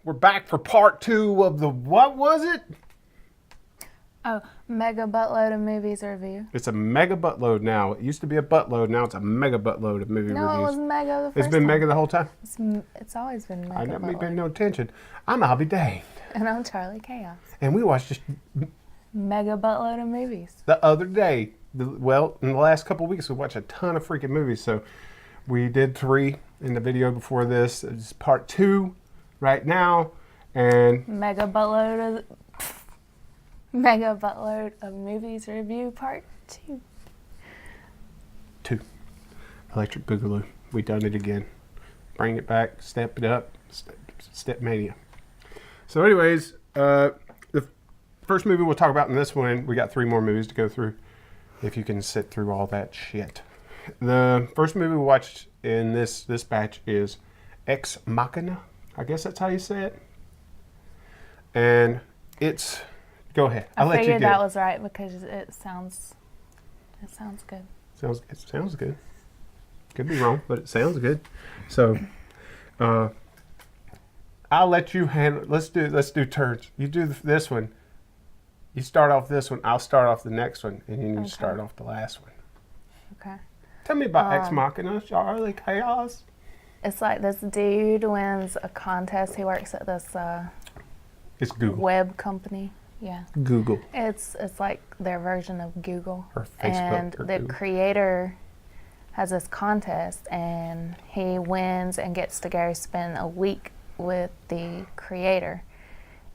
We're back for part 2 of the, what was it? Oh, mega buttload of movies review. It's a mega buttload now. It used to be a buttload, now it's a mega buttload of movie reviews. No, it was mega the first It's been time. mega the whole time? It's always been mega I never buttload. paid no attention. I'll be danged. And I'm charleechaos. And we watched just Mega buttload of movies. the other day. Well, in the last couple of weeks, we watched a ton of freaking movies. So we did 3 in the video before this. It's part 2 right now. And Mega buttload of movies review part 2. 2. Electric Boogaloo. We done it again. Bring it back. Step it up. Step mania. So anyways, the first movie we'll talk about in this one, we got 3 more movies to go through. If you can sit through all that shit. The first movie we watched in this batch is Ex Machina. I guess that's how you say it. And it's, go ahead. I'll let you figured get that was right because it sounds good. it sounds good. Could be wrong, but it sounds good. So, I'll let you handle. Let's do turns. You do this one. You start off this one. I'll start off the next one, and then you start off the last one. Okay. Tell me about Ex Machina, Charleechaos. It's like this dude wins a contest. He works at this It's Google. web company. Yeah. Google. It's like their version of Google. Or Facebook. And or the Google. creator has this contest, and he wins and gets to go spend a week with the creator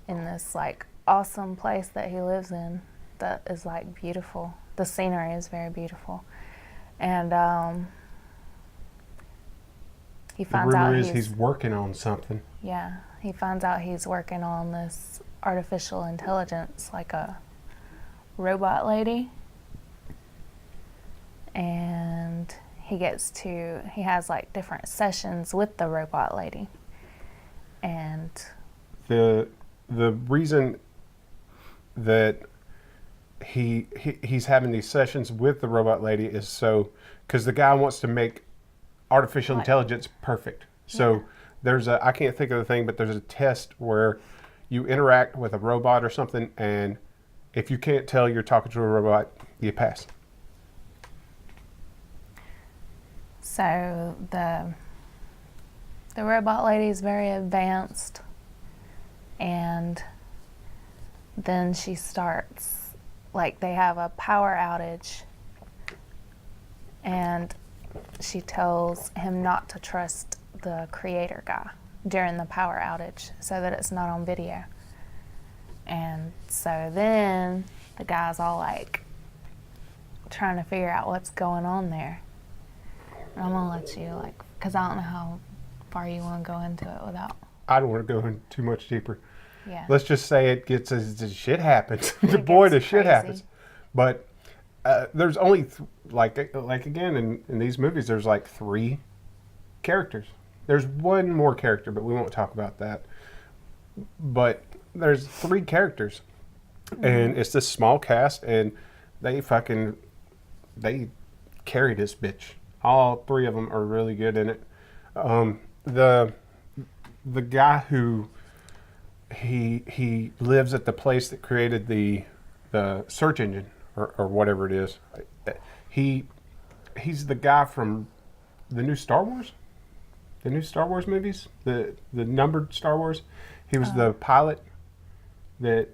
in this like awesome place that he lives in that is like beautiful. The scenery is very beautiful. And he The finds out rumor is he's working on something. yeah, he finds out he's working on this artificial intelligence, like a robot lady. And he has like different sessions with the robot lady. And The reason that he's having these sessions with the robot lady is so because the guy wants to make artificial intelligence perfect. So there's I can't think of the thing, but there's a test where you interact with a robot or something, and if you can't tell you're talking to a robot, you pass. so the robot lady is very advanced, and then she starts, like, they have a power outage, and she tells him not to trust the creator guy during the power outage so that it's not on video. And so then the guy's all like trying to figure out what's going on there. And I'm gonna let you, like, because I don't know how far you want to go into it without. I don't want to go in too much deeper. Yeah. Let's just say it gets the shit happens. the It boy, the gets shit crazy. happens. But there's only like again in these movies, there's like 3 characters. There's one more character, but we won't talk about that. But there's 3 characters, and it's this small cast, and they carry this bitch. All 3 of them are really good in it. The guy who he lives at the place that created the search engine or whatever it is. He's the guy from the new Star Wars, movies, the numbered Star Wars. He was the pilot that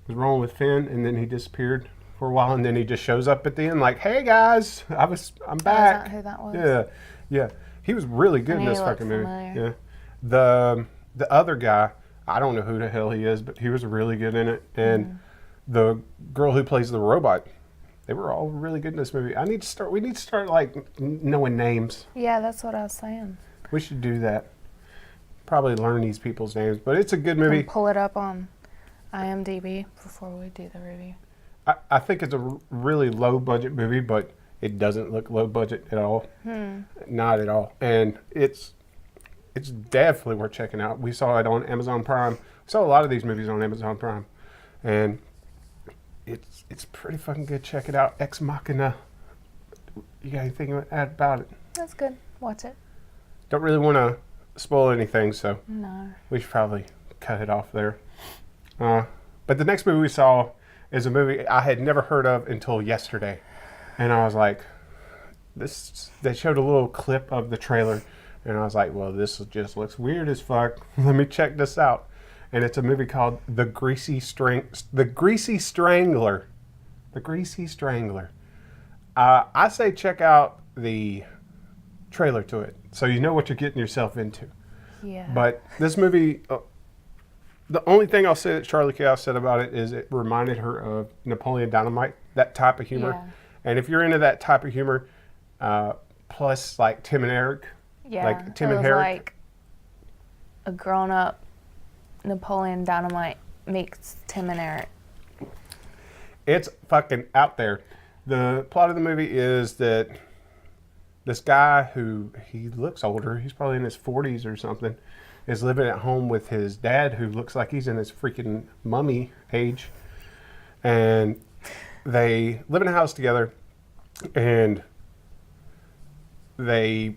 was rolling with Finn, and then he disappeared for a while, and then he just shows up at the end like, "Hey guys, I'm back." Is that who that was? Yeah. He was really good in He this looked fucking movie. familiar. Yeah. The other guy, I don't know who the hell he is, but he was really good in it. And the girl who plays the robot, they were all really good in this movie. We need to start like knowing names. Yeah, that's what I was saying. We should do that. Probably learn these people's names, but it's a good movie. And pull it up on IMDb before we do the review. I think it's a really low budget movie, but it doesn't look low budget at all. Not at all. And it's definitely worth checking out. We saw it on Amazon Prime. We saw a lot of these movies on Amazon Prime, and it's pretty fucking good. Check it out. Ex Machina. You got anything to add about it? That's good. Watch it. Don't really want to spoil anything, so No. we should probably cut it off there. But the next movie we saw is a movie I had never heard of until yesterday. And I was like, they showed a little clip of the trailer. And I was like, well, this just looks weird as fuck. Let me check this out. And it's a movie called The Greasy Strangler. The Greasy Strangler. I say check out the trailer to it so you know what you're getting yourself into. Yeah. But this movie, the only thing I'll say that charleechaos said about it is it reminded her of Napoleon Dynamite, that type of humor. Yeah. And if you're into that type of humor, plus like Tim and Eric, Yeah. like Tim it and was Eric. like a grown-up Napoleon Dynamite meets Tim and Eric. It's fucking out there. The plot of the movie is that this guy who, he looks older, he's probably in his 40s or something, is living at home with his dad who looks like he's in his freaking mummy age. And they live in a house together, and they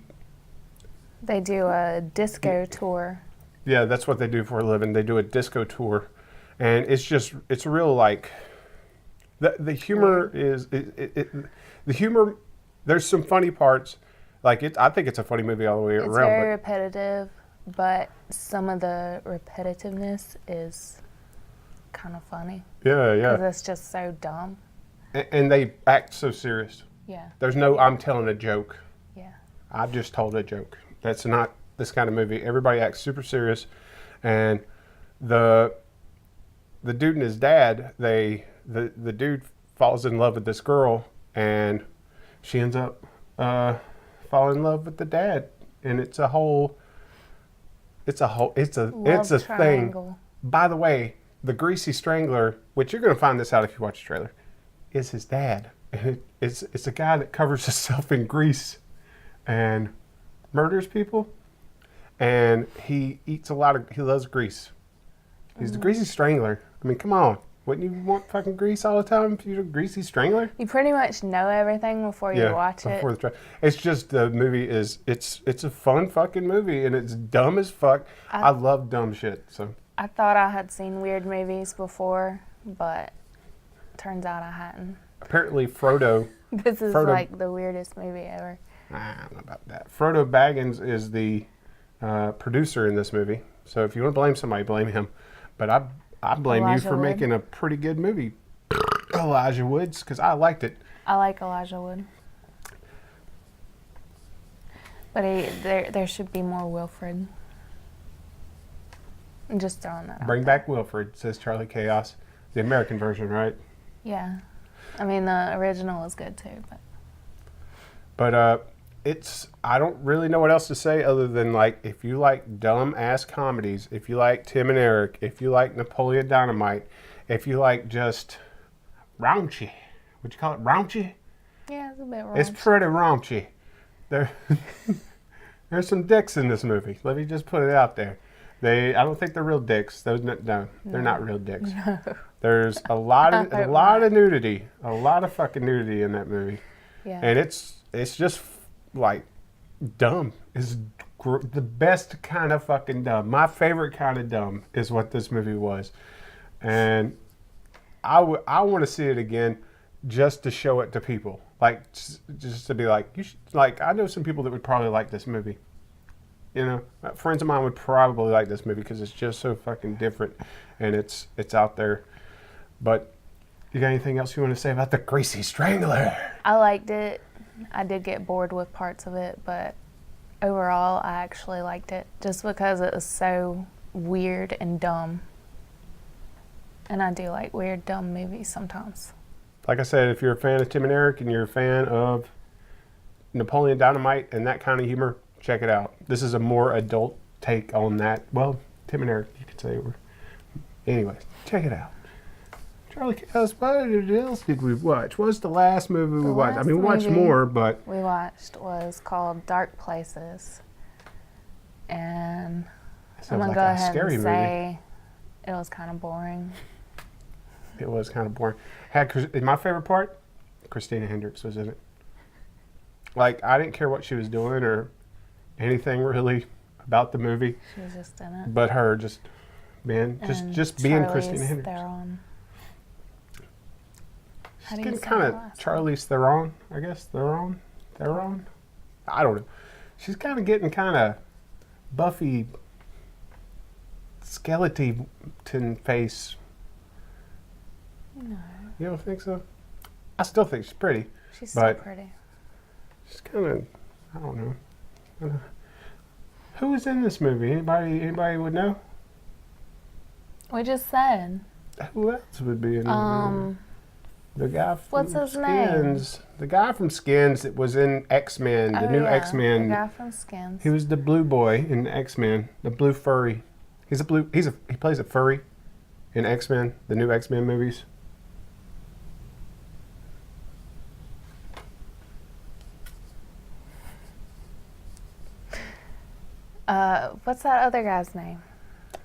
do a disco tour. Yeah, that's what they do for a living. They do a disco tour. And it's real like, the humor is, the humor, there's some funny parts. Like, I think it's a funny movie all the way around. It's very repetitive, but some of the repetitiveness is kind of funny. Yeah, yeah. Because it's just so dumb. And they act so serious. Yeah. There's no, I'm telling a joke. Yeah. I just told a joke. That's not this kind of movie. Everybody acts super serious. And the dude and his dad, the dude falls in love with this girl, and she ends up falling in love with the dad. And it's a triangle. thing. By the way, the Greasy Strangler, which you're going to find this out if you watch the trailer, is his dad. And it's a guy that covers himself in grease and murders people. And he eats he loves grease. He's the Greasy Strangler. I mean, come on. Wouldn't you want fucking grease all the time if you're a Greasy Strangler? You pretty much know everything before you watch it. It's just the movie is, it's a fun fucking movie, and it's dumb as fuck. I love dumb shit. So I thought I had seen weird movies before, but turns out I hadn't. Apparently Frodo. This is like the weirdest movie ever. I don't know about that. Frodo Baggins is the producer in this movie. So if you want to blame somebody, blame him. But I blame Elijah you for Wood. making a pretty good movie, Elijah Woods, because I liked it. I like Elijah Wood. But there should be more Wilfred. I'm just throwing that out. Bring back Wilfred, says charleechaos. The American version, right? Yeah. I mean, the original is good too. But I don't really know what else to say other than, like, if you like dumb-ass comedies, if you like Tim and Eric, if you like Napoleon Dynamite, if you like just raunchy. Would you call it raunchy? Yeah, it's a bit raunchy. It's pretty raunchy. There's some dicks in this movie. Let me just put it out there. I don't think they're real dicks. They're not real dicks. No. There's a lot of nudity, a lot of fucking nudity in that movie. Yeah. And it's just like dumb. It's the best kind of fucking dumb. My favorite kind of dumb is what this movie was. And I want to see it again just to show it to people. Like, just to be like, you should, like, I know some people that would probably like this movie. You know, friends of mine would probably like this movie because it's just so fucking different and it's out there. But you got anything else you want to say about the Greasy Strangler? I liked it. I did get bored with parts of it, but overall, I actually liked it just because it was so weird and dumb. And I do like weird, dumb movies sometimes. Like I said, if you're a fan of Tim and Eric and you're a fan of Napoleon Dynamite and that kind of humor, check it out. This is a more adult take on that. Well, Tim and Eric, you could say. Anyways, check it out. charleechaos, what else did we watch? What was the last movie we watched? I mean, we watched more, but... we watched was called Dark Places. And I'm going to go ahead and say it was kind of boring. It was kind of boring. My favorite part, Christina Hendricks was in it. Like, I didn't care what she was doing or anything really about the movie. She was just in it. But her just Ben. And Just being Charlize Christina Hendricks. Theron. How She's do you getting say kind her of last name? Charlize Theron, I guess. Theron? I don't know. She's kind of getting kind of Buffy skeleton face. No, You don't think so? I still think she's pretty. she's so But- pretty. She's kind of, I don't know. Who was in this movie? Anybody would know? We just said. Who else would be in the movie? The guy from What's his name? Skins. The guy from Skins that was in X-Men, the new The X-Men. guy from Skins. He was the blue boy in X-Men, the blue furry. He plays a furry in X-Men, the new X-Men movies. What's that other guy's name?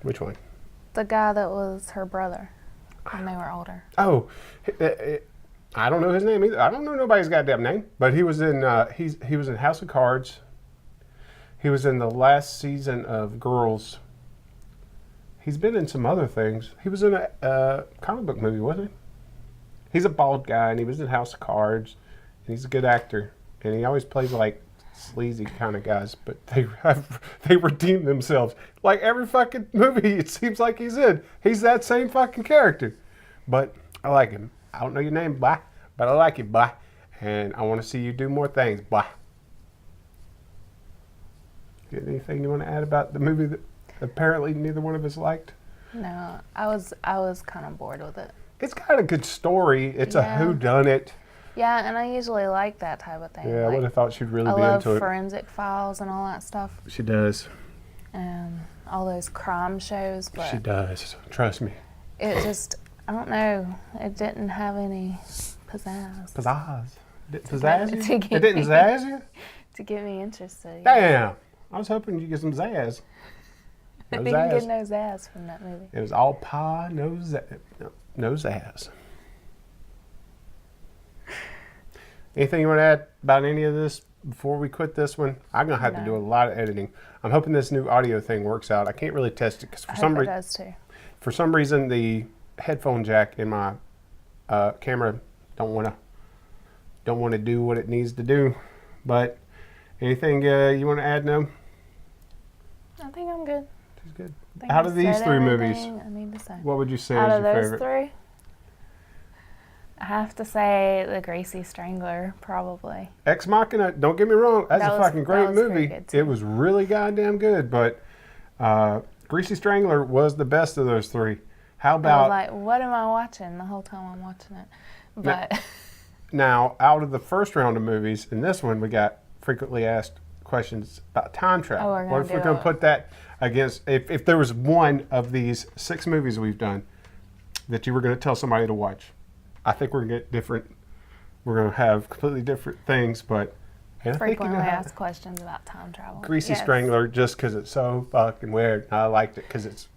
Which one? The guy that was her brother when they were older. Oh, I don't know his name either. I don't know nobody's goddamn name. But he was in he was in House of Cards. He was in the last season of Girls. He's been in some other things. He was in a comic book movie, wasn't he? He's a bald guy, and he was in House of Cards. And he's a good actor, and he always plays like sleazy kind of guys. But they redeem themselves. Like every fucking movie, it seems like he's in. He's that same fucking character. But I like him. I don't know your name, bye, but I like you, bye, and I want to see you do more things, bye. Got anything you want to add about the movie that apparently neither one of us liked? No, I was kind of bored with it. It's got a good story. It's Yeah. a whodunit. Yeah, and I usually like that type of thing. Yeah, I would have thought she'd really I be love into it. forensic files and all that stuff, She does. and all those crime shows. But She does. Trust me. it just, I don't know, it didn't have any pizzazz Pizzazz. to Pizzazz you? get It didn't me- zazz you? to get me interested. Damn. I was hoping you'd get some zazz. I No didn't get zazz. no zazz from that movie. It was all pie, no zazz. Anything you want to add about any of this before we quit this one? I'm going to have to No. do a lot of editing. I'm hoping this new audio thing works out. I can't really test it because I hope it does too. for some reason the headphone jack in my camera don't want to do what it needs to do. But anything you want to add, No? I think I'm good. She's good. I think Out I of these said three movies, everything I need to say. what would you say Out is of your those favorite? three, I have to say the Greasy Strangler, probably. Ex Machina, don't get me wrong, that's That a was- fucking that great was very movie. good, too. It was really goddamn good, but Greasy Strangler was the best of those three. How I was about like, what am I watching the whole time I'm watching it? But now, out of the first round of movies, in this one we got frequently asked questions about time travel. Oh, we're What gonna if we're do going to it. put that against, if there was one of these 6 movies we've done that you were going to tell somebody to watch, I think we're going to get different, we're going to have completely different things, but and I think frequently you know how- asked questions about time travel. Greasy Yes. Strangler, just because it's so fucking weird. I liked it because it's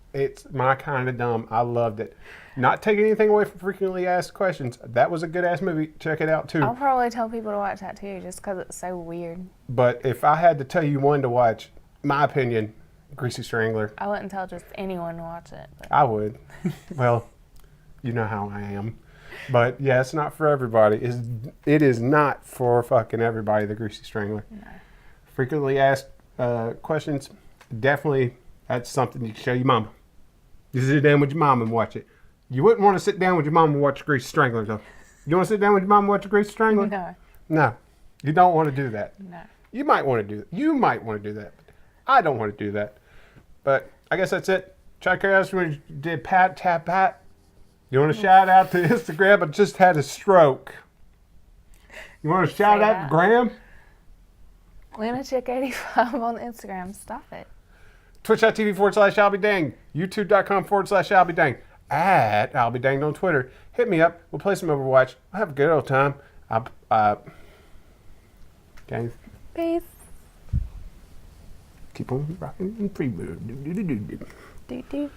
my kind of dumb. I loved it. Not taking anything away from frequently asked questions. That was a good ass movie. Check it out too. I'll probably tell people to watch that too, just because it's so weird. But if I had to tell you one to watch, my opinion, Greasy Strangler, I wouldn't tell just anyone to watch it. But I would. Well, you know how I am. But yeah, it's not for everybody. It is not for fucking everybody, the Greasy Strangler. no. Frequently asked questions, definitely that's something you can show your mama. You sit down with your mom and watch it. You wouldn't want to sit down with your mom and watch Greasy Strangler, though. You want to sit down with your mom and watch a Greasy Strangler? No, No. You don't want to do that. no. You might want to do that. You might want to do that. But I don't want to do that. But I guess that's it. Charleechaos, we did Pat Tap Pat. You want to shout out to Instagram? I just had a stroke. You want to shout Say out that. to Graham? LunaChick85 on Instagram. Stop it. Twitch.tv/I'll be dang. YouTube.com/I'll be dang. At I'll be danged on Twitter. Hit me up. We'll play some Overwatch. We'll have a good old time. Gang, Peace. keep on rocking and free. Doot doot.